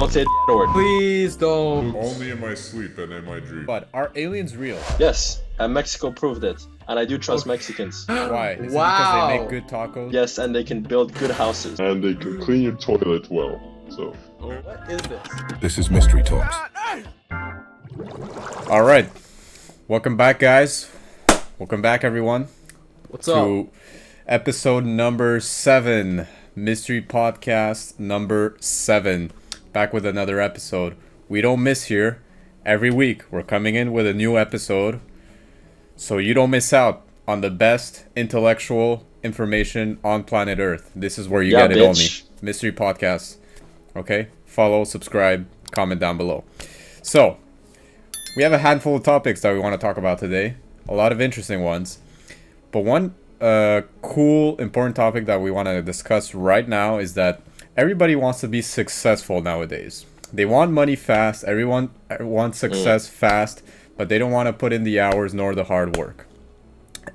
Don't say the N-word. Please don't. Only in my sleep and in my dream. But are aliens real? Yes, and Mexico proved it. And I do trust Mexicans. Why? Is it because Wow. they make good tacos? Yes, and they can build good houses. And they can clean your toilet well. So. What is this? This is Mystery Talks. All right. Welcome back, guys. Welcome back, everyone. What's up? To episode number 7. Mystery Podcast number 7. Back with another episode. We don't miss here. Every week, we're coming in with a new episode. So you don't miss out on the best intellectual information on planet Earth. This is where you get it bitch. only. Mystery Podcast. Okay? Follow, subscribe, comment down below. So, we have a handful of topics that we want to talk about today. A lot of interesting ones. But one cool, important topic that we want to discuss right now is that everybody wants to be successful nowadays. They want money fast. Everyone wants success fast, but they don't want to put in the hours nor the hard work.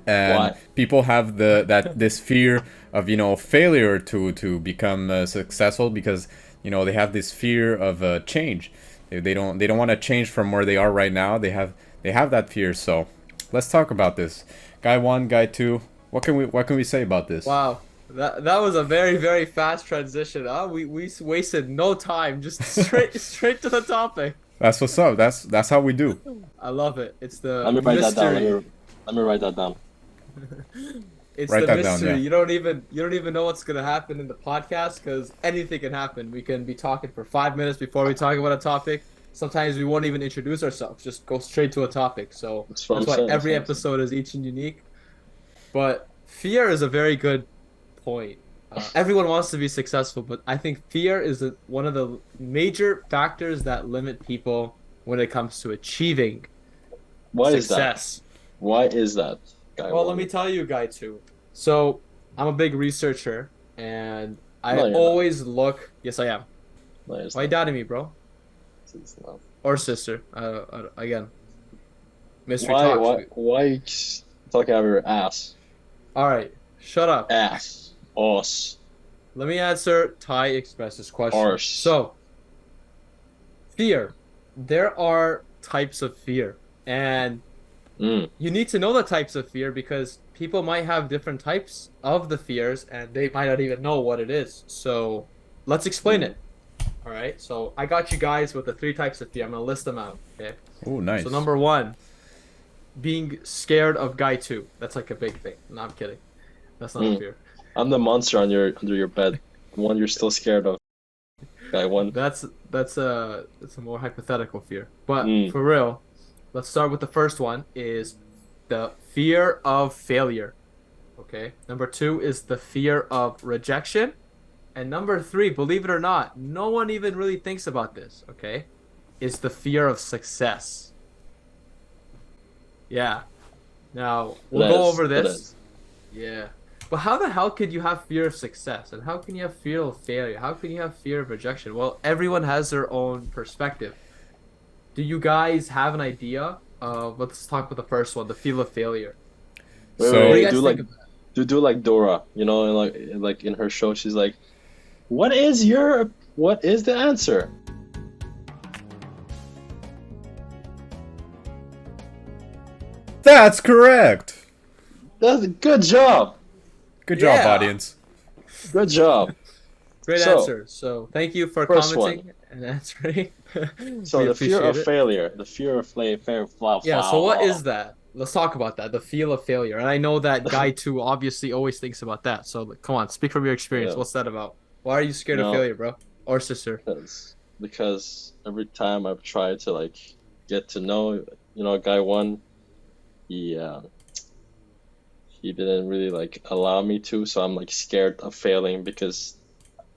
And Why? people have this fear of failure to become successful because they have this fear of change. They don't want to change from where they are right now. They have that fear. So let's talk about this. Guy 1, guy 2. What can we say about this? Wow. That was a very, very fast transition. We wasted no time. Just straight to the topic. That's what's up. That's how we do. I love it. It's the Let me write that mystery. down. Let me write that down. It's Write the that down, mystery. yeah. You don't even know what's gonna happen in the podcast because anything can happen. We can be talking for 5 minutes before we talk about a topic. Sometimes we won't even introduce ourselves. Just go straight to a topic. So That's what that's I'm why saying, every that's what I'm episode is each and unique. But fear is a very good point. Everyone wants to be successful, but I think fear is one of the major factors that limit people when it comes to achieving Why is that? success. Why is that? Guy Well, one? let me tell you, guy 2. So, I'm a big researcher, and I No, you're not. always look. Yes, I am. No, it's Why you not. doubting me, bro? It's not. Or sister? Again, mystery Why? talk. Why you talking out of your ass? All right, shut up. Ass. Os. Let me answer Ty Express's question. Arse. So, fear. There are types of fear, and you need to know the types of fear because people might have different types of the fears, and they might not even know what it is. So, let's explain it. All right. So, I got you guys with the 3 types of fear. I'm gonna list them out. Okay. Oh, nice. So, number 1, being scared of guy 2. That's like a big thing. No, I'm kidding. That's not a fear. I'm the monster under your bed. The one you're still scared of. Guy 1. That's a more hypothetical fear. But Mm. for real, let's start with the first one is the fear of failure. Okay. Number 2 is the fear of rejection. And number 3, believe it or not, no one even really thinks about this, okay? Is the fear of success. Yeah. Now, we'll That go is- over that this. is. Yeah. But how the hell could you have fear of success? And how can you have fear of failure? How can you have fear of rejection? Well, everyone has their own perspective. Do you guys have an idea of, let's talk about the first one, the fear of failure. Wait, So- wait, What do you wait, guys do think like of that? do like Dora, like in her show, she's like, what is the answer? That's correct. That's good job. Good job, Yeah. audience. Good job. Great So, answer. So thank you for first commenting and answering. So We the fear of appreciate it. failure, the fear of failure. Yeah, so what is that? Let's talk about that, the fear of failure. And I know that guy 2 obviously always thinks about that. So come on, speak from your experience. Yeah. What's that about? Why are you scared of No. failure, bro? Or sister? Because every time I've tried to like get to know, guy 1, he didn't really like allow me to, so I'm like scared of failing because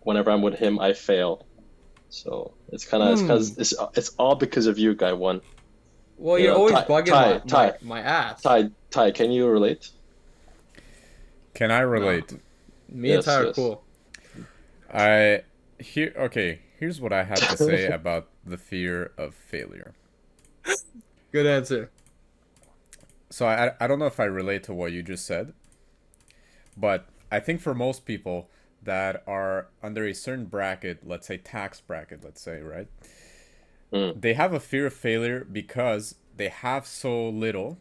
whenever I'm with him, I fail. So it's kind of it's all because of you, guy 1. Well, You you're know, always Ty- bugging Ty- my ass. Ty, can you relate? Can I relate? Me Yes, and Ty are yes. cool. Here's what I have to say about the fear of failure. Good answer. So I don't know if I relate to what you just said, but I think for most people, that are under a certain bracket, let's say tax bracket, let's say, right? They have a fear of failure because they have so little,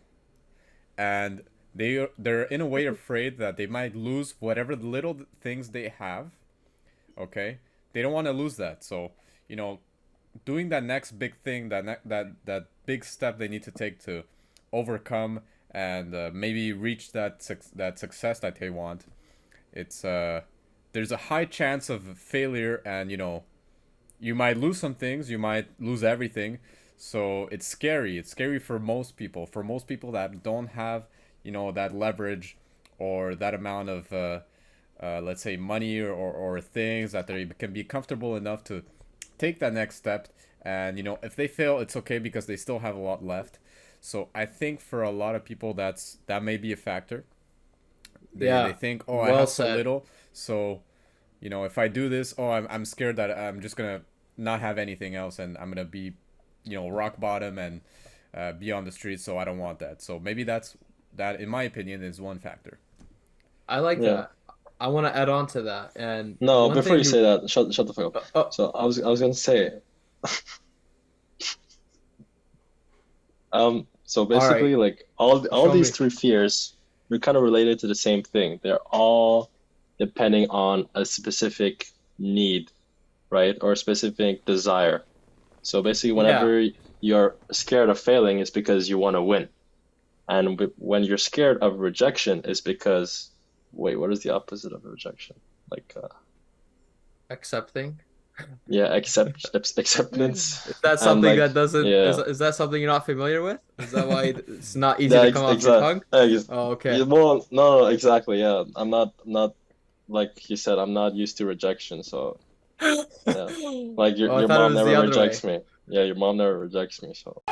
and they're in a way afraid that they might lose whatever little things they have. Okay, they don't want to lose that. So, you know, doing that next big thing, that big step they need to take to overcome and maybe reach that success that they want. It's there's a high chance of failure, and you know, you might lose some things, you might lose everything. So it's scary. It's scary for most people. For most people that don't have, you know, that leverage or that amount of, let's say, money or things that they can be comfortable enough to take that next step. And, you know, if they fail, it's okay because they still have a lot left. So I think for a lot of people, that may be a factor. They think, oh, I have so little. So, you know, if I do this, oh, I'm scared that I'm just going to not have anything else and I'm going to be, you know, rock bottom and be on the streets. So I don't want that. So maybe that, in my opinion, is one factor. I like that. I want to add on to that. And no, before you say that, shut the fuck up. So I was gonna say, so basically, like all these three fears, they're kind of related to the same thing. They're all depending on a specific need, right, or a specific desire. So basically, whenever you're scared of failing, it's because you want to win, and when you're scared of rejection, it's because wait, what is the opposite of rejection? Like accepting. Yeah, acceptance. Is that something that doesn't? Is that something you're not familiar with? Is that why it's not easy to come off your tongue? Oh, okay. Well, no, exactly. Yeah, I'm not like you said. I'm not used to rejection, so yeah. Like your mom never rejects me. Yeah, your mom never rejects me, so.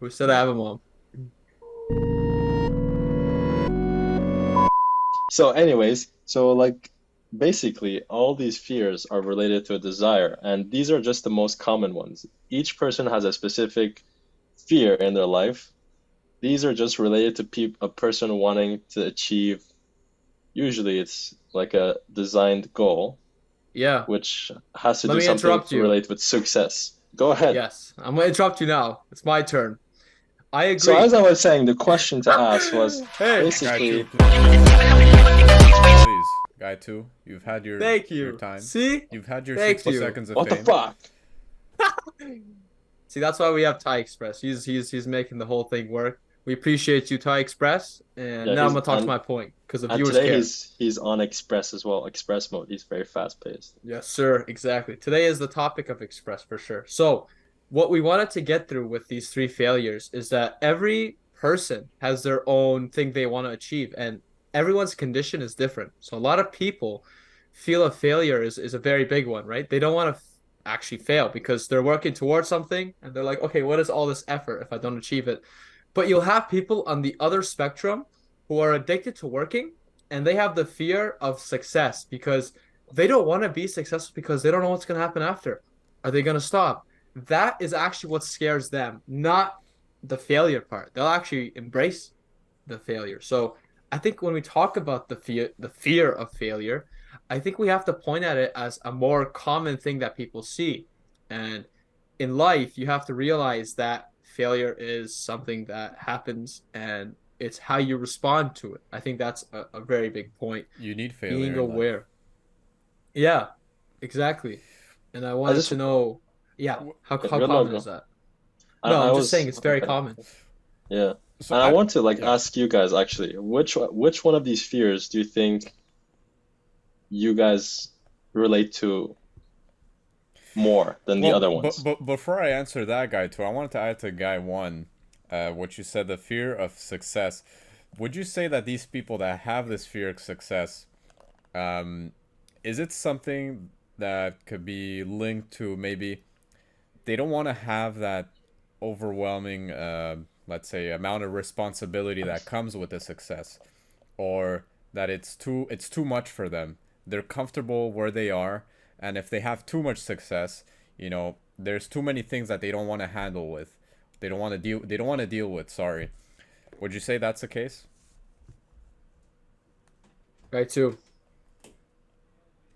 Who said I have a mom? So anyways, so like basically all these fears are related to a desire, and these are just the most common ones. Each person has a specific fear in their life. These are just related to a person wanting to achieve, usually it's like a designed goal. Yeah. Which has to do something related with success. Go ahead. Yes, I'm gonna interrupt you now. It's my turn. I agree. So as I was saying, the question to ask was basically. Please, guy two, you've had your your time. See, you've had your 60 seconds of fame. What the fuck? See, that's why we have Thai Express. He's making the whole thing work. We appreciate you, Thai Express. And now I'm gonna talk to my point because of viewers care. Today he's on Express as well, Express mode. He's very fast paced. Yes, sir. Exactly. Today is the topic of Express for sure. So, what we wanted to get through with these three failures is that every person has their own thing they want to achieve, and everyone's condition is different. So a lot of people feel a failure is a very big one, right? They don't want to actually fail because they're working towards something and they're like, okay, what is all this effort if I don't achieve it? But you'll have people on the other spectrum who are addicted to working, and they have the fear of success because they don't want to be successful because they don't know what's going to happen after. Are they going to stop? That is actually what scares them, not the failure part. They'll actually embrace the failure. So I think when we talk about the fear of failure, I think we have to point at it as a more common thing that people see. And in life, you have to realize that failure is something that happens, and it's how you respond to it. I think that's a very big point. You need failure. Being aware. Yeah, exactly. And I wanted to know, how common is that? No, I'm just saying it's very common. Yeah. So and I want to ask you guys actually, which one of these fears do you think you guys relate to more than the other ones? But before I answer that, guy two, I wanted to add to guy one, what you said, the fear of success. Would you say that these people that have this fear of success, is it something that could be linked to maybe they don't want to have that overwhelming, let's say, amount of responsibility that comes with the success, or that it's too much for them? They're comfortable where they are, and if they have too much success, you know, there's too many things that they don't want to handle with. They don't want to deal with. Sorry. Would you say that's the case? Guy 2.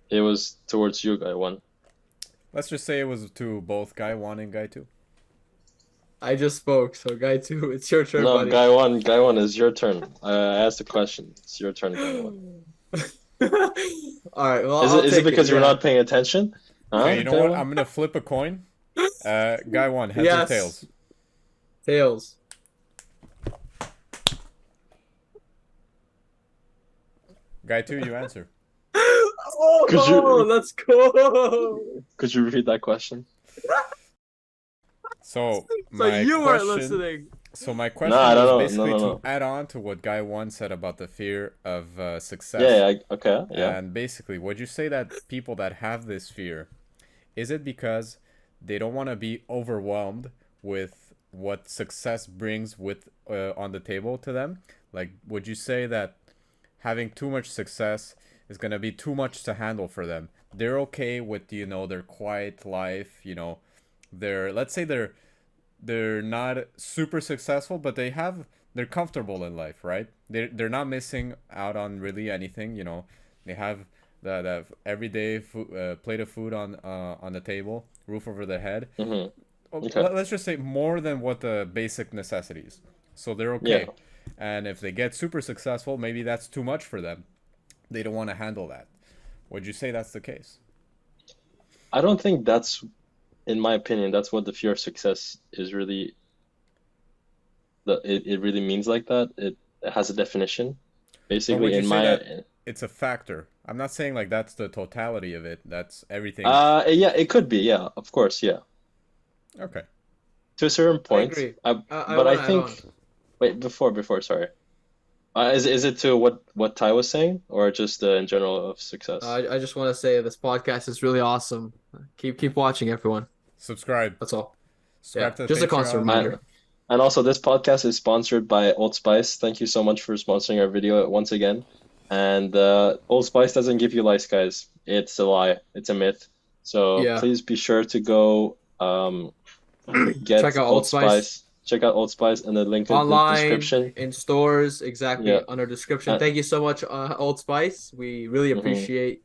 It was towards you, guy 1. Let's just say it was to both guy 1 and guy 2. I just spoke, so guy 2, it's your turn, No, buddy. guy 1 is your turn. I asked the question. It's your turn, guy 1. All right, well, Is it because you're not paying attention? Huh? Okay, you know what? I'm gonna flip a coin. Guy 1, heads or tails? Tails. Guy 2, you answer. Let's go. Could you repeat that question? So you weren't listening. So my question No, is basically no. to add on to what guy 1 said about the fear of success. Yeah, okay, yeah. And basically, would you say that people that have this fear, is it because they don't want to be overwhelmed with what success brings with on the table to them? Like, would you say that having too much success is going to be too much to handle for them? They're okay with, you know, their quiet life, you know, let's say they're not super successful, but they're comfortable in life, right? They're not missing out on really anything, you know. They have the everyday plate of food on the table, roof over their head. Mm-hmm. Okay. Let's just say more than what the basic necessities. So they're okay. Yeah. And if they get super successful, maybe that's too much for them. They don't want to handle that. Would you say that's the case? I don't think that's, in my opinion, that's what the fear of success is really. It really means like that. It has a definition. Basically, in my, it's a factor. I'm not saying like that's the totality of it. That's everything. Yeah, it could be. Yeah, of course. Yeah. Okay. To a certain point. I agree. But I think. Wait, before, sorry. Is it to what Ty was saying, or just in general of success? I just want to say this podcast is really awesome. Keep watching, everyone. Subscribe. That's all. Subscribe to just a constant reminder. And also, this podcast is sponsored by Old Spice. Thank you so much for sponsoring our video once again. And Old Spice doesn't give you lice, guys. It's a lie. It's a myth. So please be sure to go get check out Old Spice. Check out Old Spice and the link online, in the description. In stores, exactly, under description. Thank you so much, Old Spice. We really appreciate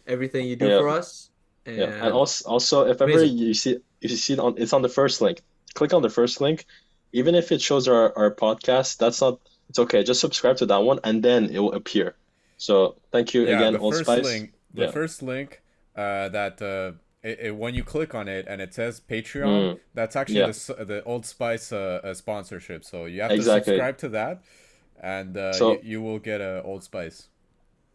everything you do for us. And also, if ever you see it's on the first link. Click on the first link. Even if it shows our podcast, it's okay. Just subscribe to that one, and then it will appear. So thank you again, Old Spice. The first link that when you click on it and it says Patreon, that's actually the Old Spice sponsorship. So you have to subscribe to that, and you will get a Old Spice.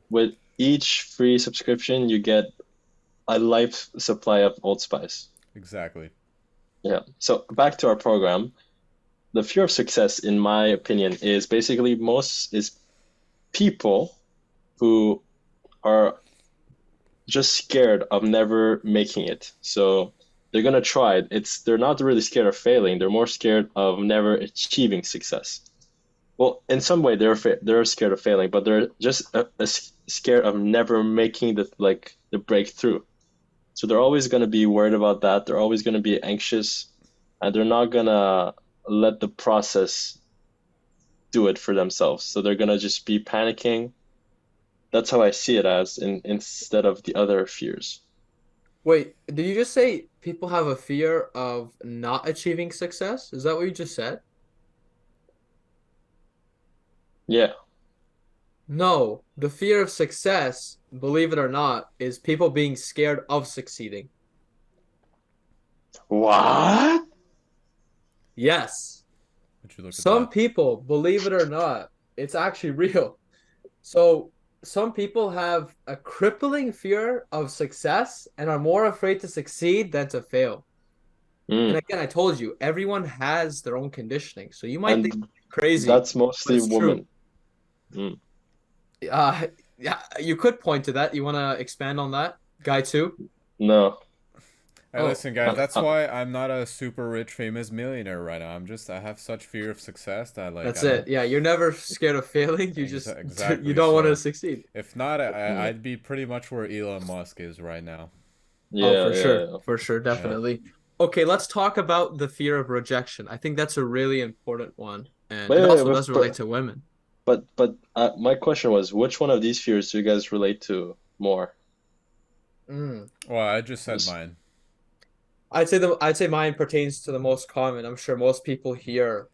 With each free subscription, you get a life supply of Old Spice. Exactly. Yeah. So back to our program. The fear of success, in my opinion, is basically people who are just scared of never making it. So they're gonna try it. They're not really scared of failing. They're more scared of never achieving success. Well, in some way, they're scared of failing, but they're just scared of never making the breakthrough. So they're always gonna be worried about that. They're always gonna be anxious, and they're not gonna let the process do it for themselves. So they're gonna just be panicking. That's how I see it as, instead of the other fears. Wait, did you just say people have a fear of not achieving success? Is that what you just said? Yeah. No, the fear of success, believe it or not, is people being scared of succeeding. What? Yes. Some people, believe it or not, it's actually real. So some people have a crippling fear of success and are more afraid to succeed than to fail. And again, I told you, everyone has their own conditioning. So you might think crazy. That's mostly women. Yeah, you could point to that. You want to expand on that, guy 2? No. Hey, listen, guys. That's why I'm not a super rich, famous millionaire right now. I have such fear of success that That's it. Yeah, you're never scared of failing. You just you don't want to succeed. If not, I'd be pretty much where Elon Musk is right now. Yeah, for sure, definitely. Yeah. Okay, let's talk about the fear of rejection. I think that's a really important one, and it also does relate to women. my question was, which one of these fears do you guys relate to more? Mm. Well, I just said Just- mine. I'd say mine pertains to the most common. I'm sure most people here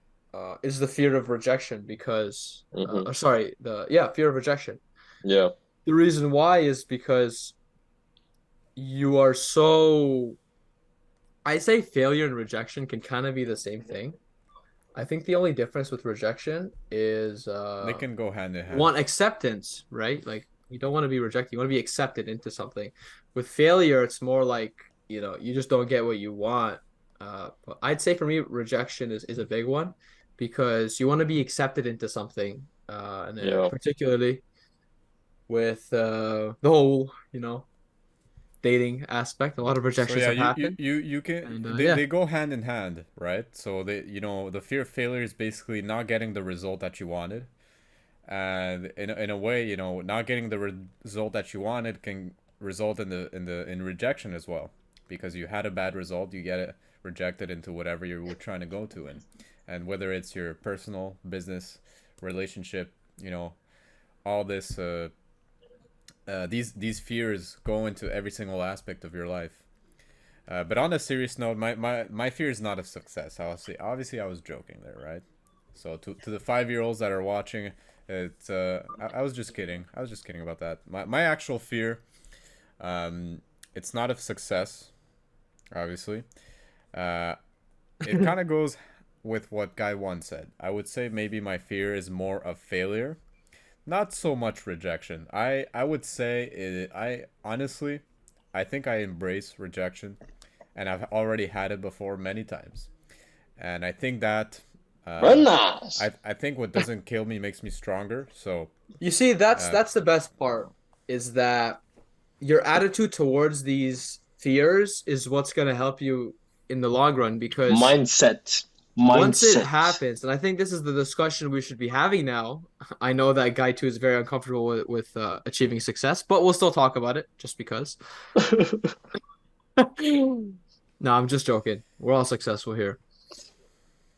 is the fear of rejection because Mhm. sorry, the yeah, fear of rejection. Yeah. The reason why is because you are so I say failure and rejection can kind of be the same thing. I think the only difference with rejection is They can go hand in you hand. want acceptance, right? Like you don't want to be rejected, you want to be accepted into something. With failure, it's more like, you just don't get what you want. But I'd say for me, rejection is a big one because you want to be accepted into something. And Yeah. particularly with the whole, dating aspect, a lot of So rejections yeah, have happened. you can And they, yeah. they go hand in hand, right? So the fear of failure is basically not getting the result that you wanted. And in a way, not getting the result that you wanted can result in rejection as well, because you had a bad result, you get it rejected into whatever you were trying to go to, and whether it's your personal business relationship, all this these fears go into every single aspect of your life. But on a serious note, my fear is not of success. Obviously I was joking there, right? So to the 5-year-olds that are watching, it's I was just kidding. I was just kidding about that. My actual fear, it's not of success, obviously. It kind of goes with what Guy 1 said. I would say maybe my fear is more of failure, not so much rejection. I would say I honestly, I think I embrace rejection, and I've already had it before many times, and I think that Renas. I think what doesn't kill me makes me stronger. So You see, that's uh, that's the best part is that your attitude towards these fears is what's going to help you in the long run because Mindset. once it Mindset. happens, and I think this is the discussion we should be having now. I know that guy two is very uncomfortable with achieving success, but we'll still talk about it just because. No, I'm just joking. We're all successful here.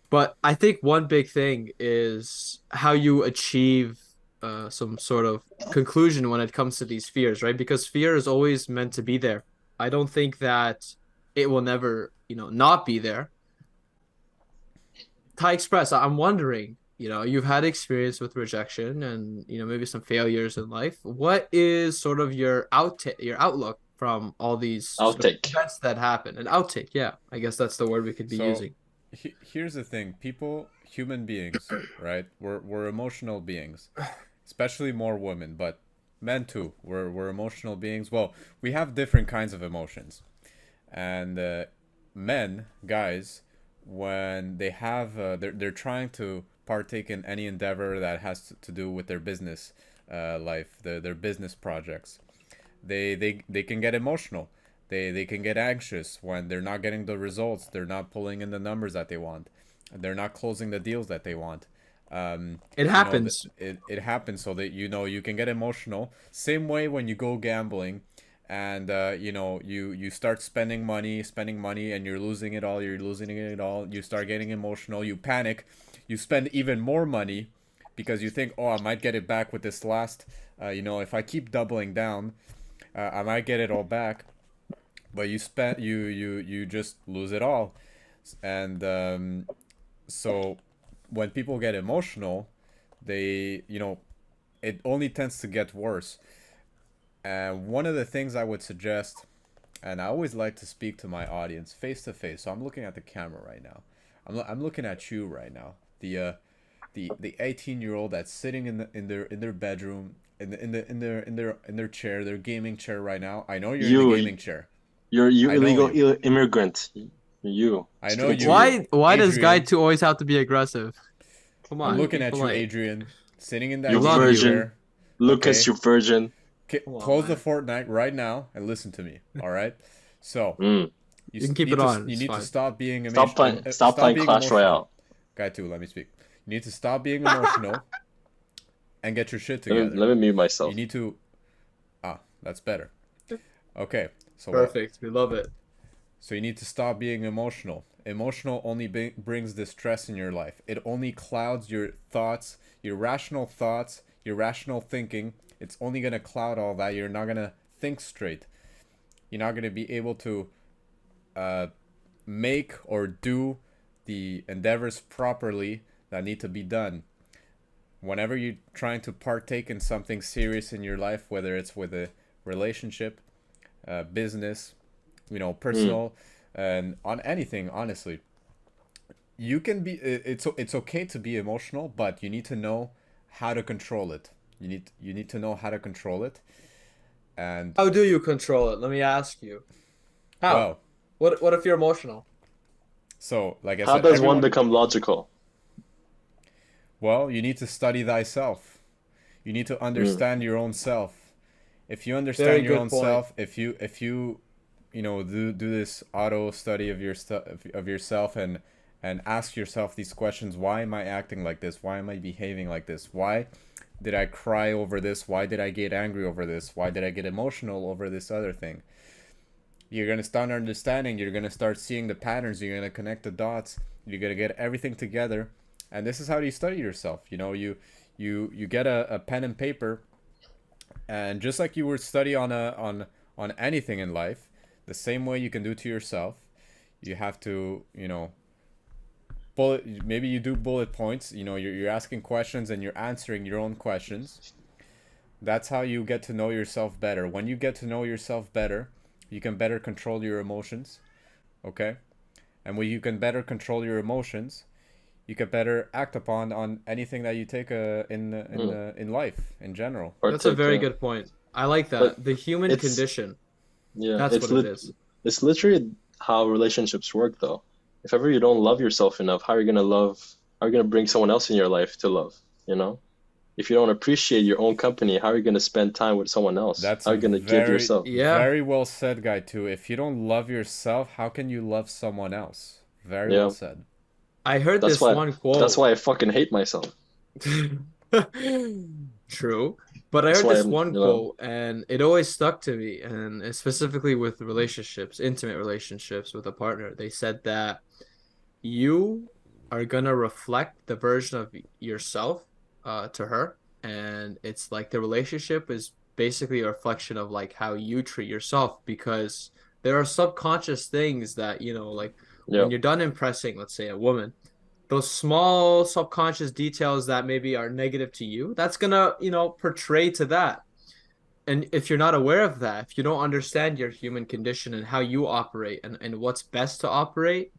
But I think one big thing is how you achieve some sort of conclusion when it comes to these fears, right? Because fear is always meant to be there. I don't think that it will never, not be there. Thai Express, I'm wondering, you've had experience with rejection and, maybe some failures in life. What is sort of your outlook from all these sort of Outtake. events that happen? An outtake, yeah. I guess that's the word we could be so using. here's the thing: human beings, right? We're emotional beings, especially more women, but men too. We're emotional beings. Well, we have different kinds of emotions, and men, guys, when they have they're trying to partake in any endeavor that has to do with their business life, their business projects, they can get emotional. They can get anxious when they're not getting the results, they're not pulling in the numbers that they want, they're not closing the deals that they want. It happens. It happens, so that you can get emotional. Same way when you go gambling, and you start spending money, and you're losing it all. You start getting emotional, you panic, you spend even more money because you think, oh, I might get it back with this last. If I keep doubling down, I might get it all back. But you just lose it all, and so when people get emotional, they it only tends to get worse. And one of the things I would suggest, and I always like to speak to my audience face to face. So I'm looking at the camera right now. I'm looking at you right now. The 18-year-old that's sitting in their bedroom in their chair, their gaming chair right now. I know you're in the You, gaming chair. you I know illegal you. immigrant. You. I know Speaking to you. you. Why does guy Adrian. two always have to be aggressive? Come I'm on, looking be at you, polite. Adrian, sitting in We You that love gaming you. virgin. chair. Lucas, Okay, you virgin. Come on, close the man. Fortnite right now and listen to me. All right. So Mm. You can keep it on. you It's need to fine. stop being Stop stop playing being Clash emotional. Royale. Guy two, let me speak. You need to stop being emotional and get your shit together. Let me mute You myself. need to that's better. Okay. So Perfect. We love it. So you need to stop being emotional. Emotional only brings distress in your life. It only clouds your thoughts, your rational thoughts, your rational thinking. It's only going to cloud all that. You're not going to think straight. You're not going to be able to make or do the endeavors properly that need to be done. Whenever you're trying to partake in something serious in your life, whether it's with a relationship, business, personal, and on anything, honestly, you can be. It's okay to be emotional, but you need to know how to control it. You need to know how to control it. And How do you control it? Let me ask you. How? well, What if you're emotional? so like I How said, does one everyone. become logical? Well, you need to study thyself. You need to understand your own self. If you Very understand your good own point. self, if you do this auto study of of yourself and ask yourself these questions: why am I acting like this? Why am I behaving like this? Why did I cry over this? Why did I get angry over this? Why did I get emotional over this other thing? You're going to start understanding. You're going to start seeing the patterns. You're going to connect the dots. You're going to get everything together. And this is how you study yourself. You get a pen and paper, and just like you would study on anything in life, the same way you can do to yourself. You have to, maybe you do bullet points. You're asking questions and you're answering your own questions. That's how you get to know yourself better. When you get to know yourself better, you can better control your emotions. Okay? And when you can better control your emotions, you can better act upon on anything that you take in life in general. Or That's a take, very good point. I like but that. The human it's condition. yeah, That's what it is. it's literally how relationships work though. If ever you don't love yourself enough, how are you gonna bring someone else in your life to love, you know? If you don't appreciate your own company, how are you gonna spend time with someone else? That's How are you gonna give very, yourself? Yeah. very well said, guy, too. If you don't love yourself, how can you love someone else? Very well Yeah. said. I heard That's this why one that's quote. why I fucking hate myself. True. But I That's heard why this I'm, one quote and it always stuck to me, and it's specifically with relationships, intimate relationships with a partner. They said that you are gonna reflect the version of yourself to her, and it's like the relationship is basically a reflection of like how you treat yourself, because there are subconscious things that, like yeah. when you're done impressing, let's say, a woman, those small subconscious details that maybe are negative to you, that's gonna, portray to that. And if you're not aware of that, if you don't understand your human condition and how you operate and what's best to operate,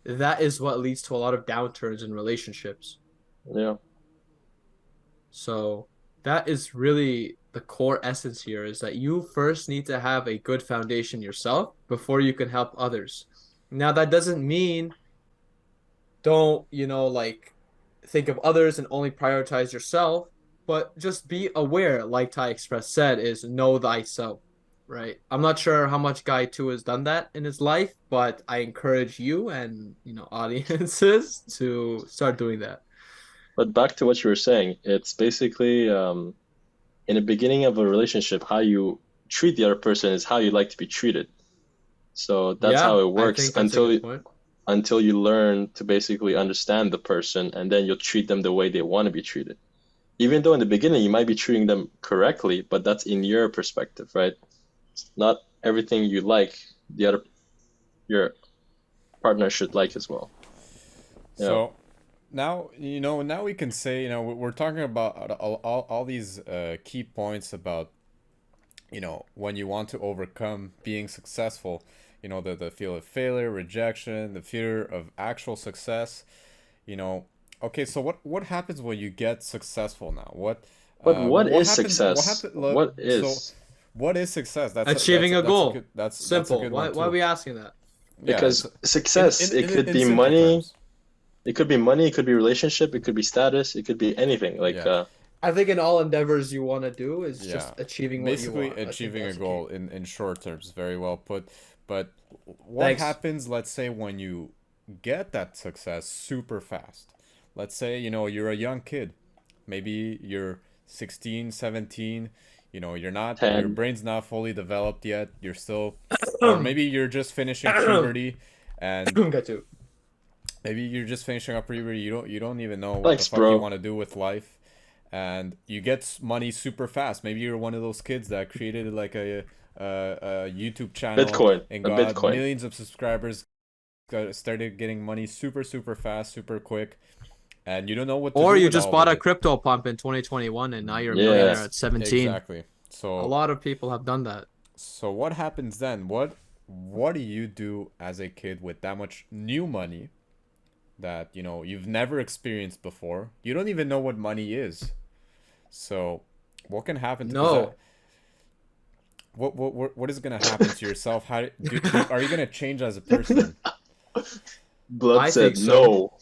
that is what leads to a lot of downturns in relationships. Yeah. So that is really the core essence here, is that you first need to have a good foundation yourself before you can help others. Now, that doesn't mean don't, like think of others and only prioritize yourself, but just be aware, like Ty Express said, is know thyself, right? I'm not sure how much Guy 2 has done that in his life, but I encourage you and, audiences to start doing that. But back to what you were saying, it's basically in the beginning of a relationship, how you treat the other person is how you like to be treated. So that's how Yeah, it I works think that's a good point. until you learn to basically understand the person, and then you'll treat them the way they want to be treated. Even though in the beginning you might be treating them correctly, but that's in your perspective, right? Not everything you like, your partner should like as well. Yeah. So now we can say, we're talking about all these key points about, when you want to overcome being successful, the fear of failure, rejection, the fear of actual success, okay, so what happens when you get successful now? But what what is happens, success? What so is? what is success? Achieving a That's a goal. good, that's a Simple. good Why one why are too. we asking that? Yeah, it's Because success, it could in be simple money, terms. it could be money, it could be relationship, it could be status, it could be anything. Like, Yeah. I think in all endeavors you want to do is Yeah, just achieving what you basically want. I think achieving a that's the key. goal in short terms, very well put. But what Thanks. happens, let's say, when you get that success super fast? Let's say, you're a young kid. Maybe you're 16, 17, you're not, your 10. brain's not fully developed yet. You're still, or maybe you're just finishing puberty, and Got to. maybe you're just finishing up puberty. You don't even know what the Thanks, fuck you bro. want to do with life, and you get money super fast. Maybe you're one of those kids that created like a YouTube channel Bitcoin. and A got Bitcoin. millions of subscribers, started getting money super super fast, super quick, and you don't know what to Or do you with just all bought of a it. crypto pump in 2021 and now you're a Yeah. millionaire at 17. Exactly. A So lot of people have done that. so what happens then? What do you do as a kid with that much new money that you've never experienced before? You don't even know what money is. So what can happen to, is that No. what is going to happen to yourself? How are you going to change as a person? Blood I said think so. no.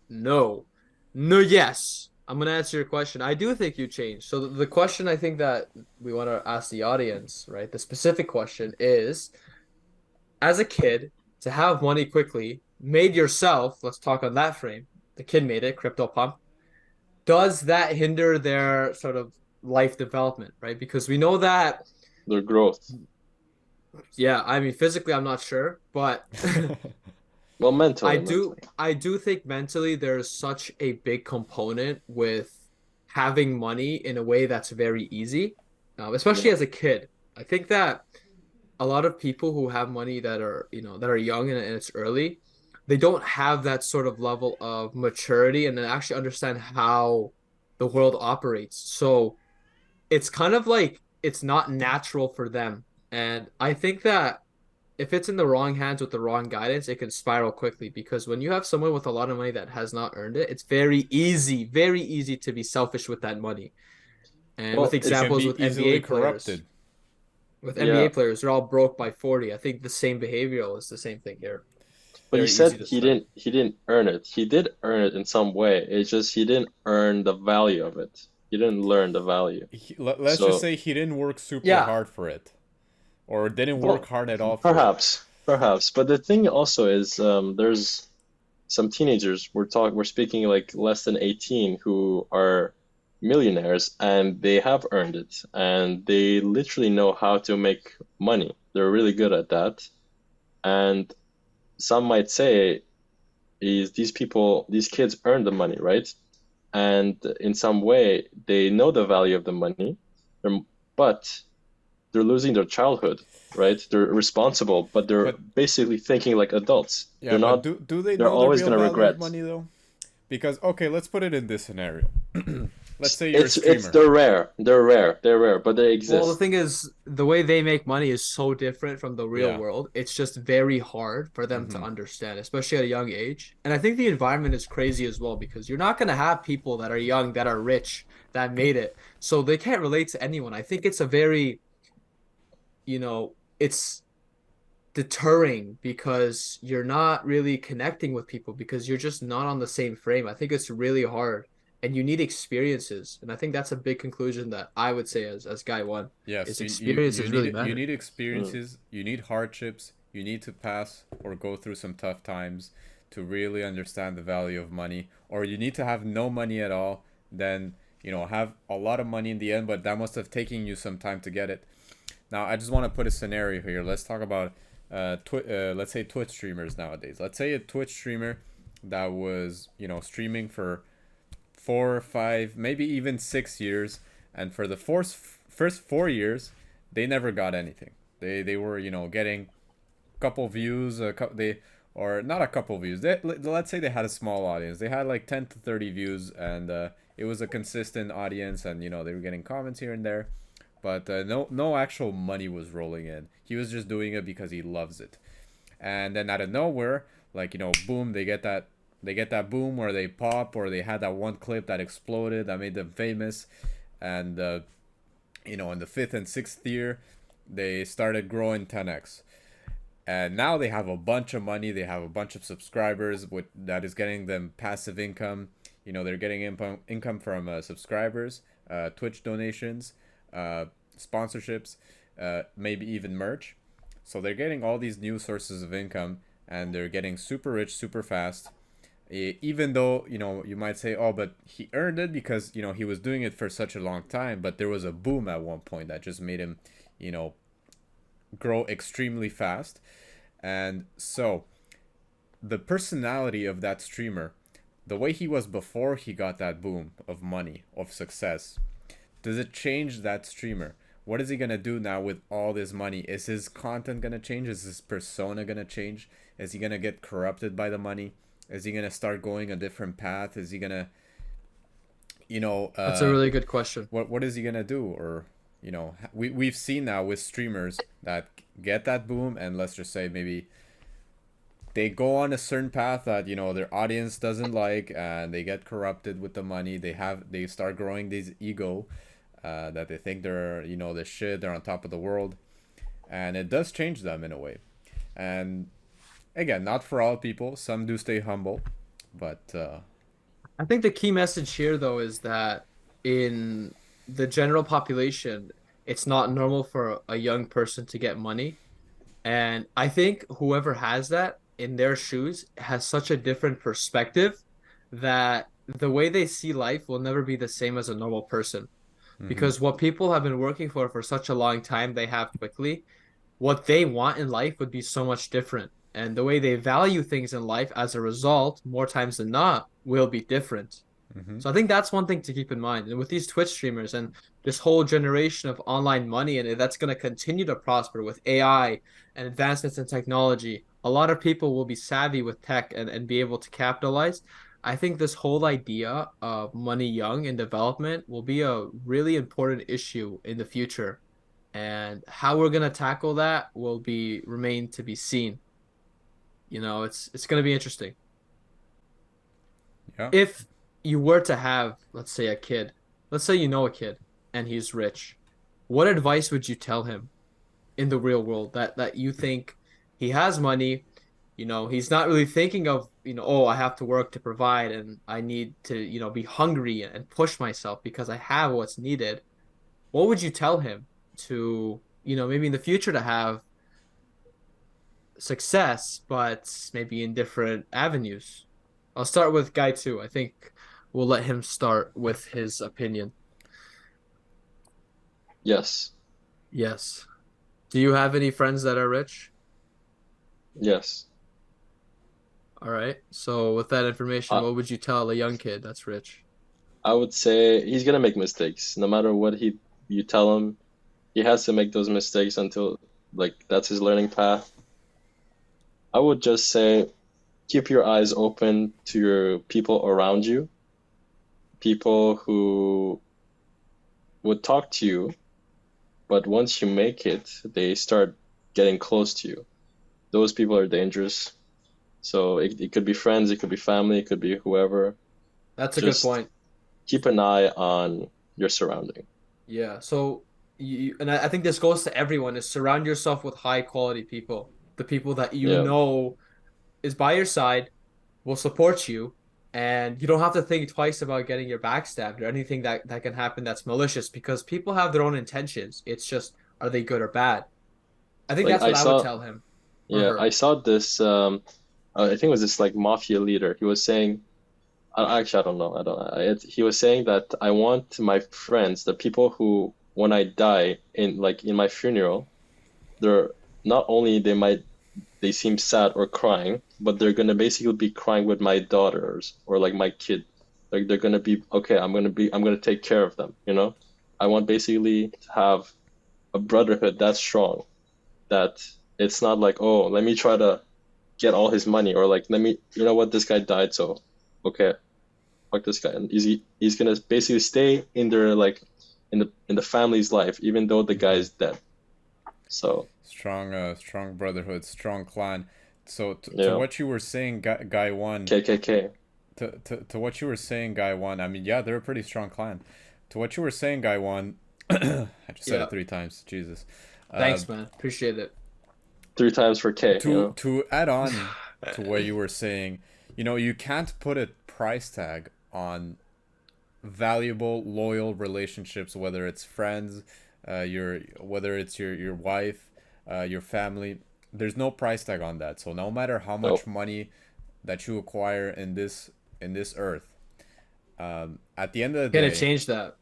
No. No, yes. I'm going to answer your question. I do think you changed. So the question I think that we want to ask the audience, right? The specific question is, as a kid, to have money quickly, made yourself, let's talk on that frame. The kid made it, crypto pump. Does that hinder their sort of life development, right? Because we know that, Their growth. yeah, I mean, physically, I'm not sure, but Well, I mentally, do mentally. I do think mentally there's such a big component with having money in a way that's very easy, especially Yeah. as a kid. I think that a lot of people who have money that are, that are young and it's early, they don't have that sort of level of maturity and then actually understand how the world operates. So it's kind of like it's not natural for them. And I think that if it's in the wrong hands with the wrong guidance, it can spiral quickly because when you have someone with a lot of money that has not earned it, it's very easy to be selfish with that money. And with Well, It it's can examples be with easily NBA players, corrupted. yeah. they're all broke by 40. I think the same behavioral is the same thing here. But you Very easy said to he slip. didn't earn it. He did earn it in some way. It's just he didn't earn the value of it. He didn't learn the value. Let's just So, say he didn't work super Yeah. hard for it, or didn't work well, hard at all for it. perhaps. But the thing also is, there's some teenagers. We're speaking like less than 18 who are millionaires and they have earned it and they literally know how to make money. They're really good at that. And some might say is these kids earn the money, right? And in some way, they know the value of the money, but they're losing their childhood, right? They're responsible, but they're But basically thinking like adults. yeah, They're but not, do they they're know the always real gonna value of regret. money though? Because okay, let's put it in this scenario. Let's say you're a It's streamer. they're rare, but they Well, the exist. thing is, the way they make money is so different from the real Yeah. world. It's just very hard for them to understand, especially at a young age. And I think the environment is crazy as well because you're not going to have people that are young, that are rich, that made it. So they can't relate to anyone. I think it's a very, it's deterring because you're not really connecting with people because you're just not on the same frame. I think it's really hard and you need experiences. And I think that's a big conclusion that I would say as guy one Yes, is you experiences really need matter. Mm. experiences, you need hardships, you need to pass or go through some tough times to really understand the value of money, or you need to have no money at all, then have a lot of money in the end, but that must have taken you some time to get it. Now, I just want to put a scenario here. Let's talk about let's say Twitch streamers nowadays. Let's say a Twitch streamer that was streaming for 4 or 5, maybe even 6 years, and for the first 4 years, they never got anything. They were getting a couple views, they or not a couple views. Let's say they had a small audience. They had like 10 to 30 views, and it was a consistent audience, and they were getting comments here and there, but no actual money was rolling in. He was just doing it because he loves it, and then out of nowhere, like boom, they get that boom where they pop, or they had that one clip that exploded that made them famous, and in the fifth and sixth year, they started growing 10x, and now they have a bunch of money. They have a bunch of subscribers, that is getting them passive income. They're getting income from subscribers, Twitch donations, sponsorships, maybe even merch. So they're getting all these new sources of income, and they're getting super rich super fast. Even though, you know, you might say, oh, but he earned it because, you know, he was doing it for such a long time, but there was a boom at one point that just made him, you know, grow extremely fast. And so the personality of that streamer, the way he was before he got that boom of money, of success, does it change that streamer? What is he gonna do now with all this money? Is his content gonna change? Is his persona gonna change? Is he gonna get corrupted by the money? Is he gonna start going a different path? Is he gonna, you know, That's a really good question. what is he gonna do? Or, you know, we've seen now with streamers that get that boom, and let's just say maybe they go on a certain path that, you know, their audience doesn't like, and they get corrupted with the money. They start growing this ego, that they think they're, you know, the shit, they're on top of the world, and it does change them in a way. And again, not for all people. Some do stay humble, but I think the key message here, though, is that in the general population, it's not normal for a young person to get money. And I think whoever has that in their shoes has such a different perspective that the way they see life will never be the same as a normal person. mm-hmm, Because what people have been working for such a long time, they have quickly, what they want in life would be so much different. And the way they value things in life as a result, more times than not, will be different. mm-hmm, So I think that's one thing to keep in mind. And with these Twitch streamers and this whole generation of online money, and that's going to continue to prosper with AI and advancements in technology, a lot of people will be savvy with tech and be able to capitalize. I think this whole idea of money young in development will be a really important issue in the future. And how we're going to tackle that will be remain to be seen. You know, it's going to be interesting. yeah. If you were to have, let's say, a kid, let's say you know a kid and he's rich, what advice would you tell him in the real world that you think he has money, you know, he's not really thinking of, you know, oh, I have to work to provide and I need to, you know, be hungry and push myself because I have what's needed. What would you tell him to, you know, maybe in the future to have success, but maybe in different avenues? I'll start with guy two. I think we'll let him start with his opinion. Yes. Yes. Do you have any friends that are rich? Yes. All right. So with that information, I, what would you tell a young kid that's rich? I would say he's gonna make mistakes. No matter what you tell him, he has to make those mistakes until like that's his learning path. I would just say keep your eyes open to your people around you, people who would talk to you, but once you make it, they start getting close to you. Those people are dangerous. So it could be friends, it could be family, it could be whoever. That's a good Just point. keep an eye on your surrounding. Yeah. So and I think this goes to everyone is surround yourself with high quality people. The people that you Yeah. know is by your side, will support you, and you don't have to think twice about getting your back stabbed or anything that can happen that's malicious because people have their own intentions. It's just are they good or bad? I think Like that's I what I would saw tell him or yeah, her. I saw this I think it was this like mafia leader. He was saying actually I don't know. I don't he was saying that I want my friends, the people who when I die in my funeral, they're not only they seem sad or crying, but they're gonna basically be crying with my daughters or like my kid. Like they're gonna be okay. I'm gonna take care of them. You know, I want basically to have a brotherhood that's strong. That it's not like oh let me try to get all his money or like let me you know what this guy died so okay fuck this guy and he's gonna basically stay in their like in the family's life even though the guy mm-hmm. is dead. So Strong brotherhood, strong clan. So to yeah, what you were saying, guy one, KKK. to what you were saying, guy one. I mean, yeah, they're a pretty strong clan. To what you were saying, guy one. I just said Yeah. it 3 times. Jesus. Uh, Thanks, man. Appreciate it. 3 times for K. You know. to add on to what you were saying, you know, you can't put a price tag on valuable, loyal relationships, whether it's friends, whether it's your wife, your family. There's no price tag on that. So no matter how much Nope. money that you acquire in this earth. At the end of the Gonna day, change that.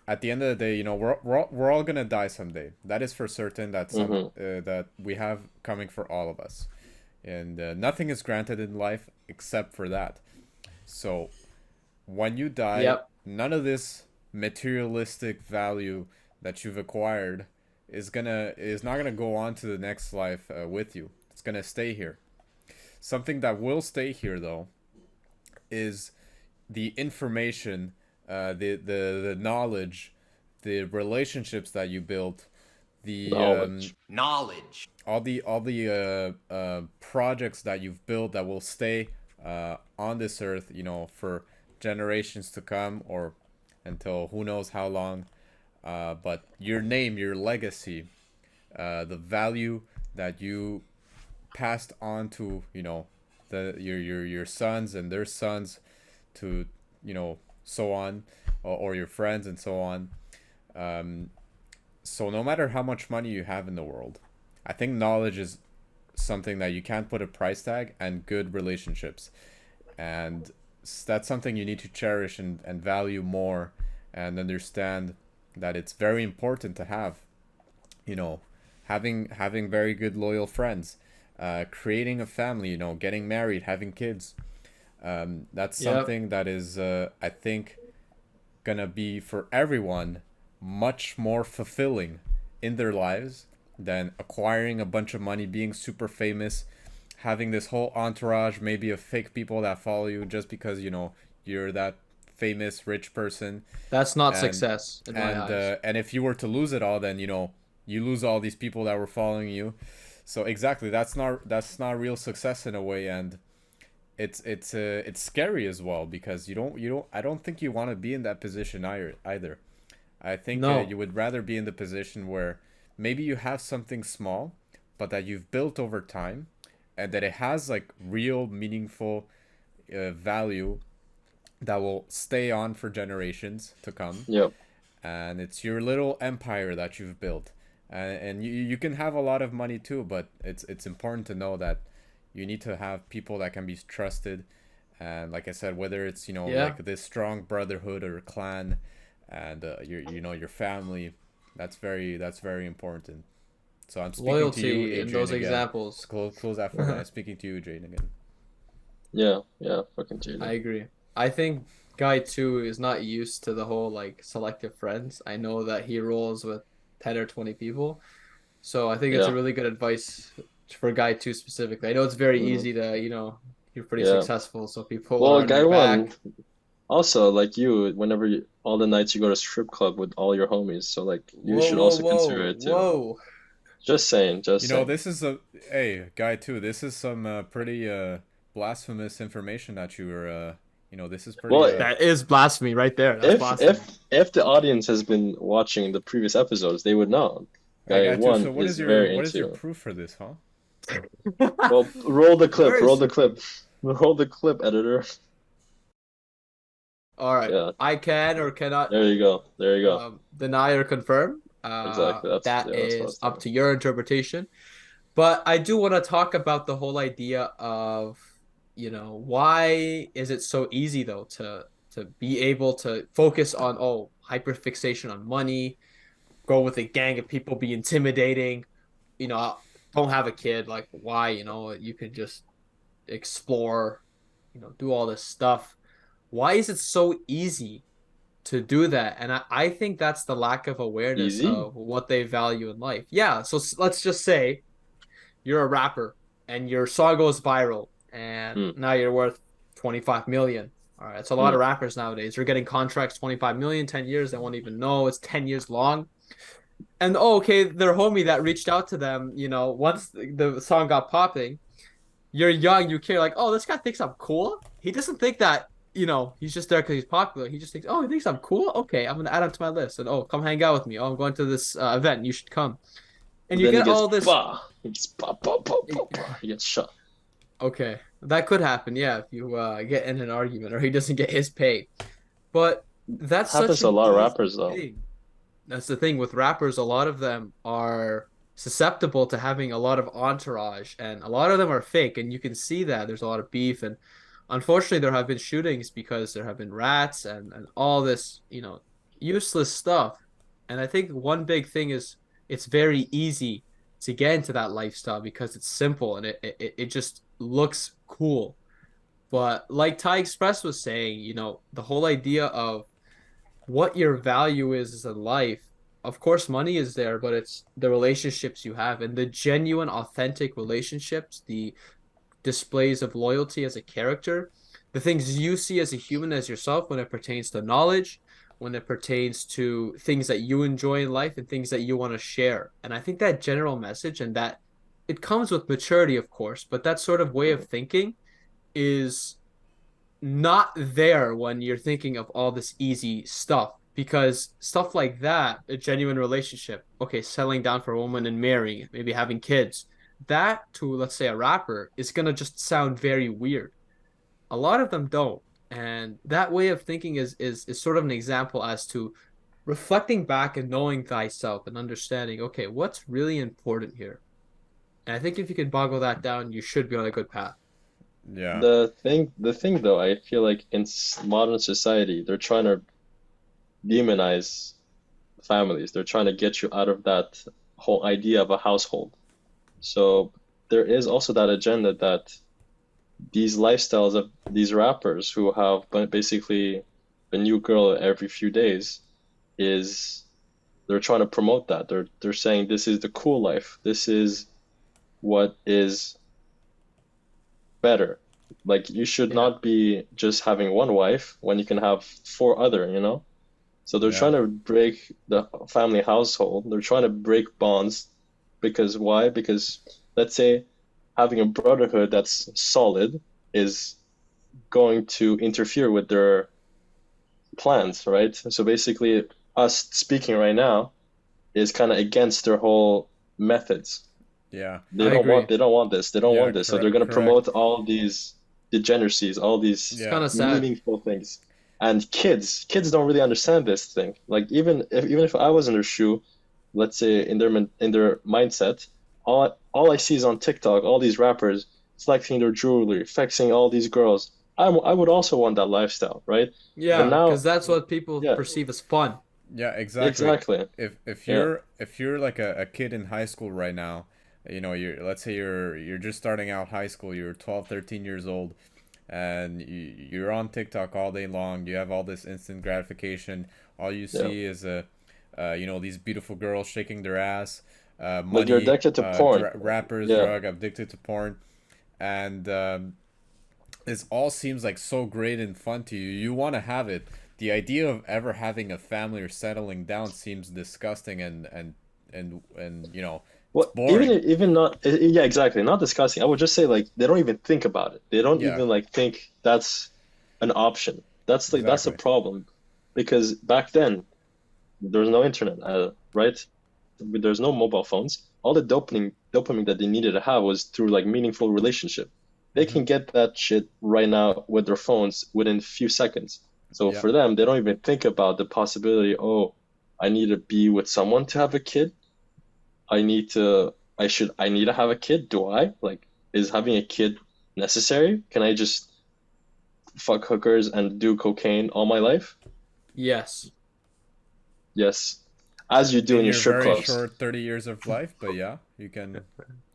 at the end of the day, you know, we're all gonna die someday. That is for certain. That's that we have coming for all of us, and nothing is granted in life except for that. So when you die, Yep. none of this materialistic value that you've acquired is not gonna go on to the next life with you. It's gonna stay here. Something that will stay here though is the information, the knowledge, the relationships that you built, the Knowledge. all the projects that you've built that will stay on this earth, you know, for generations to come or until who knows how long. But your name, your legacy, the value that you passed on to, you know, your sons and their sons, to, you know, so on, or your friends and so on. So no matter how much money you have in the world, I think knowledge is something that you can't put a price tag, and good relationships, and that's something you need to cherish and value more, and understand that it's very important to have, you know, having very good loyal friends, creating a family, you know, getting married, having kids. That's something that is I think gonna be for everyone much more fulfilling in their lives than acquiring a bunch of money, being super famous, having this whole entourage maybe of fake people that follow you just because, you know, you're that famous rich person. That's not success in my eyes. And if you were to lose it all, then, you know, you lose all these people that were following you. So exactly, that's not real success in a way, and it's scary as well, because I don't think you want to be in that position either. I think you would rather be in the position where maybe you have something small, but that you've built over time, and that it has like real meaningful value that will stay on for generations to come. Yep. And it's your little empire that you've built, and you can have a lot of money too, but it's important to know that you need to have people that can be trusted, and like I said, whether it's, you know, like this strong brotherhood or clan, and your family, that's very important. So I'm speaking Loyalty to you, Adrian, in those again. examples. Close that phone. I'm speaking to you, Jane, again. Yeah, fucking Jaden. I agree. I think Guy 2 is not used to the whole like selective friends. I know that he rolls with 10 or 20 people. So I think it's a really good advice for Guy 2 specifically. I know it's very easy to, you know, you're pretty successful, so people are on Guy your 1, back. also, like you, whenever all the nights you go to strip club with all your homies, so like you should also consider it too. Whoa. Just saying. You know, this is Guy 2, this is some pretty blasphemous information that you were you know, this is pretty. Well, that is blasphemy right there. That's blasphemy. If the audience has been watching the previous episodes, they would know. Guy 1 so what is what is your proof for this, huh? Well, roll the clip. Roll the clip, editor. All right. Yeah. I can or cannot. There you go. Deny or confirm. Exactly. That is up to your interpretation. But I do want to talk about the whole idea of, you know, why is it so easy though to be able to focus on hyperfixation on money, go with a gang of people, be intimidating, you know, don't have a kid, like why, you know, you can just explore, you know, do all this stuff. Why is it so easy to do that? And I think that's the lack of awareness of what they value in life. Yeah, so let's just say you're a rapper and your song goes viral, and now you're worth 25 million. All right, it's a lot of rappers nowadays. They're getting contracts 25 million, 10 years. They won't even know it's 10 years long. And their homie that reached out to them, you know, once the song got popping, you're young, you care, like, oh, this guy thinks I'm cool. He doesn't think that, you know, he's just there because he's popular. He just thinks, oh, he thinks I'm cool? Okay, I'm going to add him to my list. And, come hang out with me. Oh, I'm going to this event. You should come. And you get all this. He gets shot. Okay, that could happen, yeah, if you get in an argument or he doesn't get his pay. But that's happens to a lot of rappers, though. That's the thing with rappers. A lot of them are susceptible to having a lot of entourage, and a lot of them are fake, and you can see that there's a lot of beef, and unfortunately there have been shootings because there have been rats and all this, useless stuff. And I think one big thing is it's very easy to get into that lifestyle because it's simple and it just looks cool. But like Thai Express was saying, the whole idea of what your value is in life. Of course, money is there, but it's the relationships you have and the genuine, authentic relationships, the displays of loyalty as a character, the things you see as a human as yourself when it pertains to knowledge, when it pertains to things that you enjoy in life and things that you want to share. And I think that general message and that it comes with maturity, of course, but that sort of way of thinking is not there when you're thinking of all this easy stuff, because stuff like that, a genuine relationship, okay, settling down for a woman and marrying, maybe having kids, that to, let's say, a rapper is going to just sound very weird. A lot of them don't. And that way of thinking is sort of an example as to reflecting back and knowing thyself and understanding, okay, what's really important here. And I think if you can boggle that down, you should be on a good path. Yeah. The thing though, I feel like in modern society, they're trying to demonize families. They're trying to get you out of that whole idea of a household. So there is also that agenda that these lifestyles of these rappers who have basically a new girl every few days is they're trying to promote that. They're saying this is the cool life. This is what is better. Like you should not be just having one wife when you can have four other, So they're trying to break the family household. They're trying to break bonds because why? Because let's say having a brotherhood that's solid is going to interfere with their plans, right? So basically us speaking right now is kind of against their whole methods. Yeah. They don't want this. They don't want this. So they're going to promote all these degeneracies, all these kind of sad. meaningful things. And kids don't really understand this thing. Like even if I was in their shoe, let's say in their mindset, all I see is on TikTok, all these rappers flexing their jewelry, flexing all these girls. I would also want that lifestyle, right? Yeah, But now, because that's what people perceive as fun. Yeah, exactly. Exactly. If you're like a kid in high school right now, let's say you're just starting out high school, you're 12, 13 years old, and you're on TikTok all day long. You have all this instant gratification. All you see is these beautiful girls shaking their ass, money, like you're addicted to porn. Rappers, drug, addicted to porn, and this all seems like so great and fun to you. You want to have it. The idea of ever having a family or settling down seems disgusting and well, boring. even not, yeah, exactly, not disgusting. I would just say like they don't even think about it. They don't even like think that's an option. That's like that's the problem, because back then there's no internet, right? There's no mobile phones. All the dopamine that they needed to have was through like meaningful relationship. They can get that shit right now with their phones within a few seconds. So for them, they don't even think about the possibility, oh, I need to be with someone to have a kid. I need to have a kid. Do I? Like, is having a kid necessary? Can I just fuck hookers and do cocaine all my life? Yes. Yes. As you do in your strip very clubs. short 30 years of life, but yeah, you can do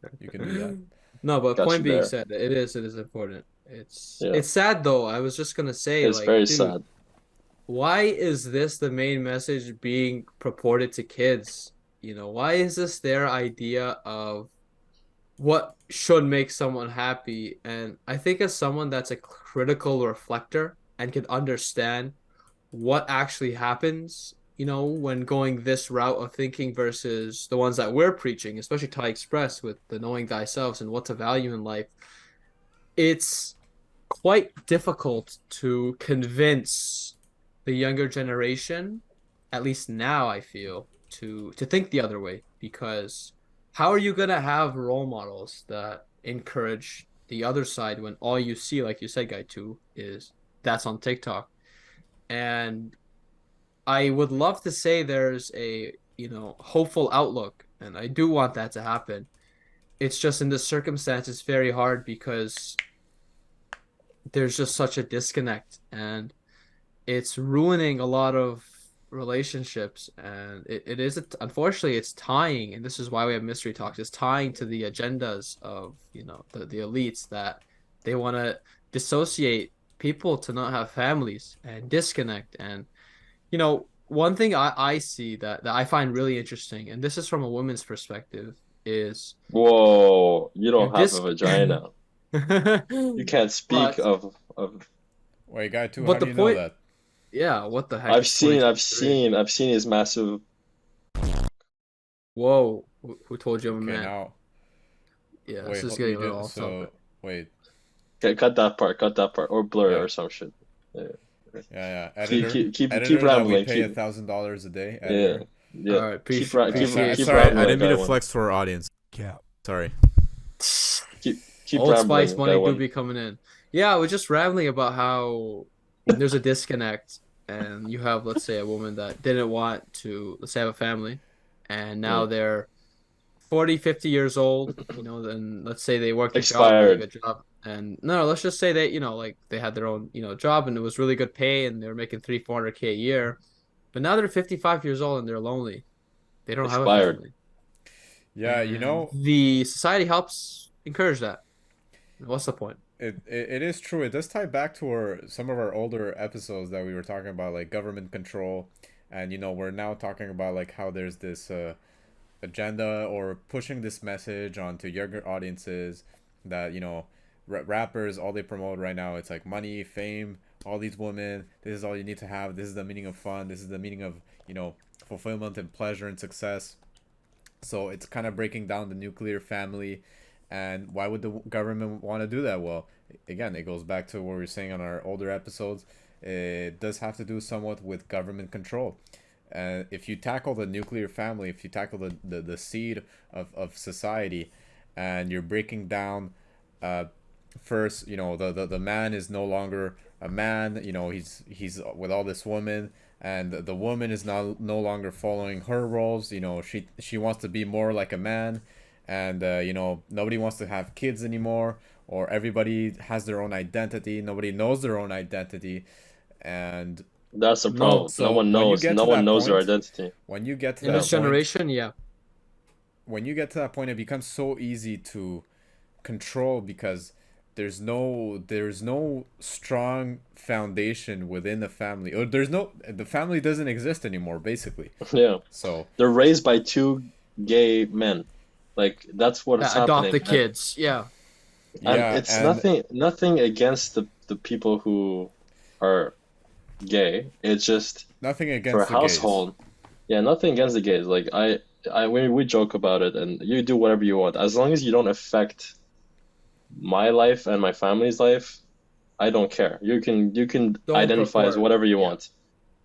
that. No, but Got point you being there. said, it is important. It's sad though. I was just gonna say, It's like, very dude, sad. why is this the main message being purported to kids? Why is this their idea of what should make someone happy? And I think as someone that's a critical reflector and can understand what actually happens, when going this route of thinking versus the ones that we're preaching, especially Thai Express with the knowing thyself and what to value in life, it's quite difficult to convince the younger generation, at least now I feel, to think the other way, because how are you gonna have role models that encourage the other side when all you see, like you said, Guy, too, is that's on TikTok? And I would love to say there's a hopeful outlook and I do want that to happen. It's just in this circumstance, it's very hard because there's just such a disconnect, and it's ruining a lot of relationships, and it is unfortunately it's tying, and this is why we have mystery talks. It's tying to the agendas of the elites that they want to dissociate people to not have families and disconnect. And one thing I see that I find really interesting, and this is from a woman's perspective, is Whoa, you don't have this a vagina. You can't speak of. Wait, guy two, But how the do you know point- that? yeah, what the heck? I've It's seen 2023. his massive. Whoa, who told you I'm a Okay, man? now Yeah, wait, this is hold- getting you a little did, off so topic. wait, Okay, cut that part, or blur it Yeah. or some shit. yeah, Keep editor, keep editor that we rambling. pay Keep $1,000 a day, yeah editor. yeah. All right, Sorry, Keep sorry, I rambling, didn't mean guy to one. flex for our audience. Yeah, sorry. Keep Old Spice rambling, money guy do one. be coming in. Yeah, I was just rambling about how there's a disconnect, and you have, let's say, a woman that didn't want to, let's say, have a family, and now they're 40, 50 years old, then let's say they worked a job, really Expired. good job. And no, let's just say they, like they had their own, job, and it was really good pay, and they were making 300-400K a year. But now they're 55 years old and they're lonely. They don't have a Expired. family. Yeah, And the society helps encourage that. What's the point? it is true. It does tie back to some of our older episodes that we were talking about, like government control, and we're now talking about like how there's this agenda or pushing this message onto younger audiences that rappers, all they promote right now, it's like money, fame, all these women, this is all you need to have, this is the meaning of fun, this is the meaning of fulfillment and pleasure and success. So it's kind of breaking down the nuclear family. And why would the government want to do that? Well, again, it goes back to what we were saying on our older episodes. It does have to do somewhat with government control. If you tackle the nuclear family, if you tackle the seed of society, and you're breaking down, first, the man is no longer a man. He's with all this woman, and the woman is now no longer following her roles. She wants to be more like a man. And nobody wants to have kids anymore, or everybody has their own identity, nobody knows their own identity, and That's the problem. so No one when you knows. get No to one that knows their point- identity. when you get to In that this point, generation, yeah. when you get to that point, it becomes so easy to control, because there's no strong foundation within the family, or the family doesn't exist anymore, basically. Yeah, So they're raised by two gay men. Like that's what is Adopt happening. the kids. Yeah. And yeah, it's and nothing against the people who are gay. It's just nothing for a against the gays. household. Yeah, nothing against the gays. Like we joke about it, and you do whatever you want as long as you don't affect my life and my family's life. I don't care. You can Don't identify as purport. whatever you Yeah. want.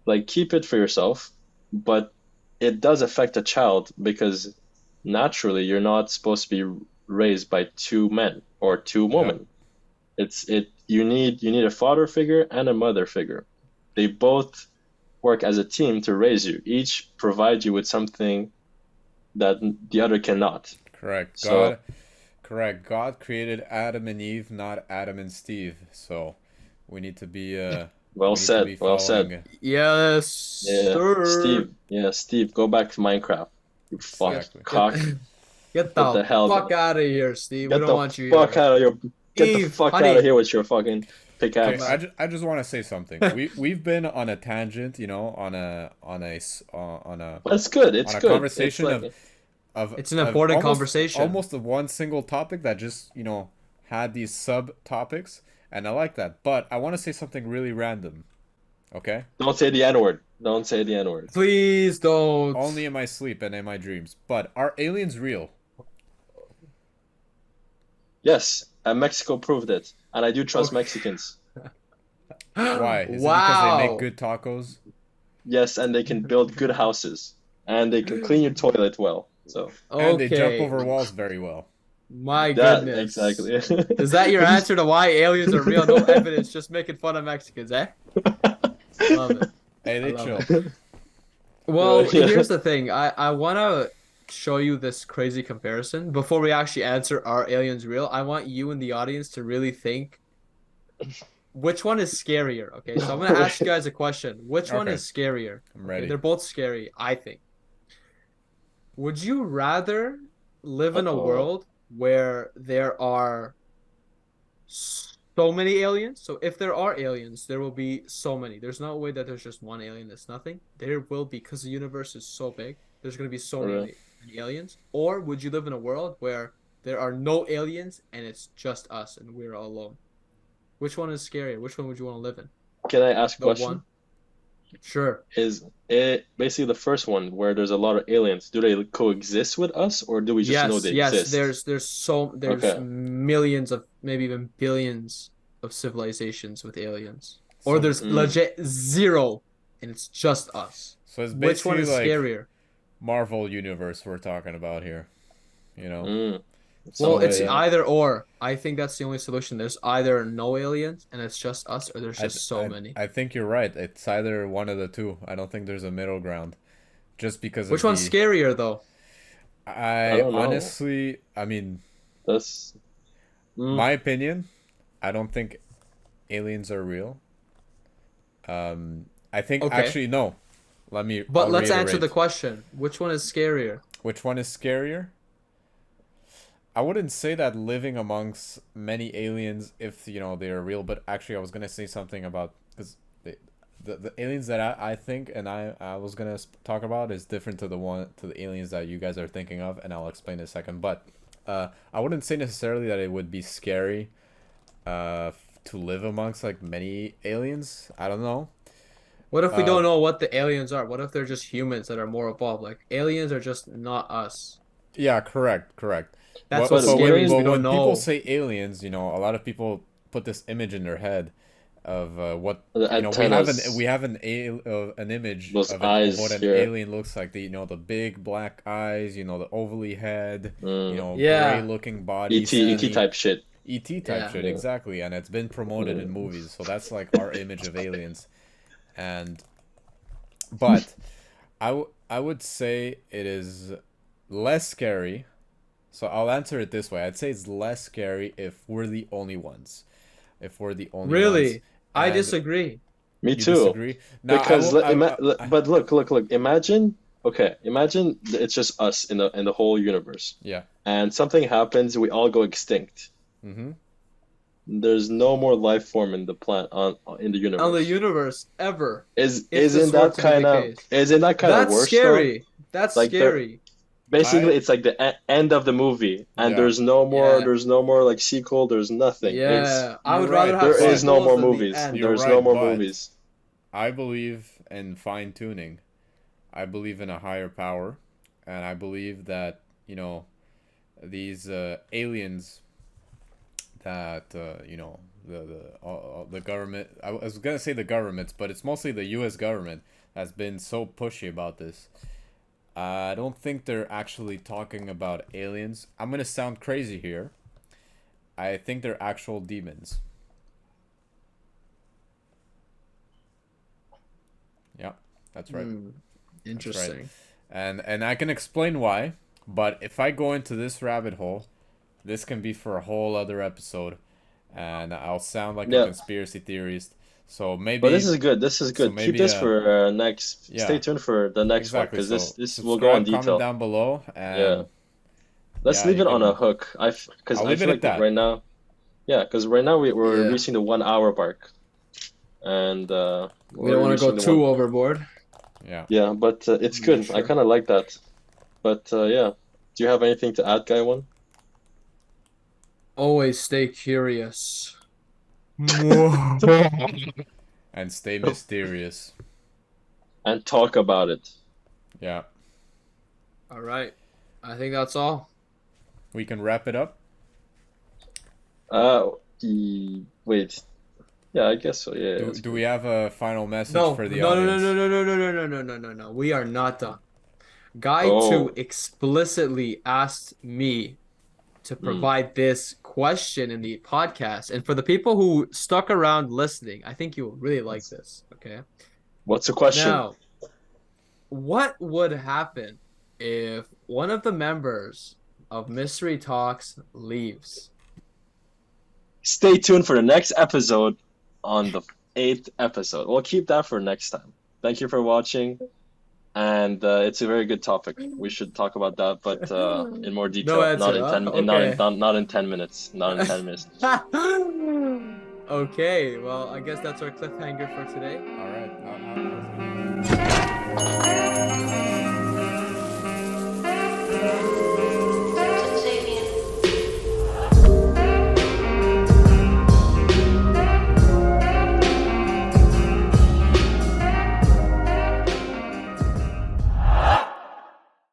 Like keep it for yourself, but it does affect a child because naturally you're not supposed to be raised by two men or two women. You need a father figure and a mother figure. They both work as a team to raise you. Each provide you with something that the other cannot. Correct. So- God created Adam and Eve, not Adam and Steve. So we need to be Well we need to said. be Well following- said. Yes, Yeah, sir. Steve. Yeah, Steve. Go back to Minecraft. You fuck Exactly. cock. Get What the hell, fuck man? out of here, Steve. Get we don't the want you fuck here. out of your. Get the Eve, fuck honey. out of here with your fucking Okay, pickaxe. I just want to say something. We've been on a tangent, on a That's good. It's on a good. conversation It's like, It's an important almost, conversation. almost of one single topic that just had these subtopics, and I like that. But I want to say something really random. Okay, don't say the N word. Don't say the N word. Please don't. only in my sleep and in my dreams. But are aliens real? Yes, and Mexico proved it, and I do trust Mexicans. Why? Is it because Wow. they make good tacos? Yes, and they can build good houses, and they can clean your toilet well. So And they jump Okay. over walls very well. My that goodness. exactly. Is that your answer to why aliens are real? No evidence, just making fun of Mexicans, eh? Love it. Hey, they I chill. love Well, Yeah. here's the thing. I wanna show you this crazy comparison. Before we actually answer are aliens real, I want you and the audience to really think which one is scarier. Okay, so I'm gonna ask you guys a question. Which one Okay. is scarier? I'm Okay, ready. they're both scary, I think. Would you rather live in a Uh-oh. world where there are so many aliens? So if there are aliens, there will be so many. There's no way that there's just one alien that's nothing. There will be, because the universe is so big. There's going to be so Okay. many aliens. Or would you live in a world where there are no aliens and it's just us and we're all alone? Which one is scarier? Which one would you want to live in? Can I ask a The question? one? Sure. Is it basically the first one where there's a lot of aliens? Do they coexist with us, or do we just know Yes, they yes. exist? There's Okay. millions of, maybe even billions of civilizations with aliens. Or So- there's legit zero and it's just us. So it's Which one basically is like scarier? Marvel universe we're talking about here. You know? Mm. Well, So, it's yeah. either or. I think that's the only solution. There's either no aliens and it's just us, or there's just so many. I think you're right. It's either one of the two. I don't think there's a middle ground. Just because Which of one's the... scarier, though? I I don't know. honestly, I mean, That's my opinion, I don't think aliens are real. I think Okay. actually no. But I'll let's answer reiterate. the question. Which one is scarier? Which one is scarier? I wouldn't say that living amongst many aliens, if you know they're real, but actually I was gonna say something about, because the aliens that I think and I was gonna talk about is different to the aliens that you guys are thinking of, and I'll explain in a second. But I wouldn't say necessarily that it would be scary to live amongst like many aliens. I don't know. What if we don't know what the aliens are? What if they're just humans that are more evolved? Like, aliens are just not us. Yeah, correct. That's what's scary is we don't when know. people say aliens, you know, a lot of people put this image in their head of what The you know. antennas. We have an image Those of, eyes, of what an yeah. alien looks like. The big black eyes, you know, the ovally head, you know, Yeah. gray looking body, ET skinny- type shit. ET type Yeah. shit, Yeah. exactly, and it's been promoted in movies, so that's like our image of aliens. But I would say it is less scary. So I'll answer it this way. I'd say it's less scary if we're the only ones. If we're the only ones. Really? I And disagree. Me you too. disagree? Now, Because I- but look. Imagine it's just us in the whole universe, yeah. and something happens, we all go extinct. Mm-hmm. There's no more life form in the in the universe. On the universe, ever. Isn't this were that to be the kind of case. isn't that kind of That's worse scary. though? That's Like the- scary. Basically, I- it's like the end of the movie, and Yeah. there's no more. Yeah. There's no more like sequel. There's nothing. Yeah, I you're would rather right. have There is no sequels more than the movies. end. You're There's right, no more but- movies. I believe in fine tuning. I believe in a higher power, and I believe that these aliens that the government. I was gonna say the governments, but it's mostly the U.S. government has been so pushy about this. I don't think they're actually talking about aliens. I'm gonna sound crazy here. I think they're actual demons. Yeah, that's right. Interesting. And I can explain why, but if I go into this rabbit hole, this can be for a whole other episode, and I'll sound like Yeah. a conspiracy theorist. So maybe. But this is good. This is so good. maybe, Keep this for next. yeah. Stay tuned for the next one Exactly. because So this will go on subscribe, comment detail. down below, and Yeah. Let's yeah, leave you it on can- a hook. Because I'll I leave feel it like at that. right now, yeah, because right now we're Yeah. reaching the 1 hour mark, and We don't we're want to go reaching the too one- overboard. yeah. Yeah, but it's good. I Sure. kind of like that. But yeah, do you have anything to add, Guy One? Always stay curious. And stay mysterious. And talk about it. Yeah. All right. I think that's all. We can wrap it up. Wait. Yeah, I guess so. Yeah. Do we have a final message No, for the no, no, audience? no, no, no, no, no, no, no, no, no, no. We are not done. Guy Oh. 2 explicitly asked me to provide this question in the podcast. And for the people who stuck around listening, I think you will really like this. Okay. What's the question? Now, what would happen If one of the members of Mystery Talks leaves. Stay tuned for the next episode on the 8th episode. We'll keep that for next time. Thank you for watching. And it's a very good topic. We should talk about that, but in more detail. No answer, Not in 10 minutes. Not in 10 minutes. Okay, well, I guess that's our cliffhanger for today. All right.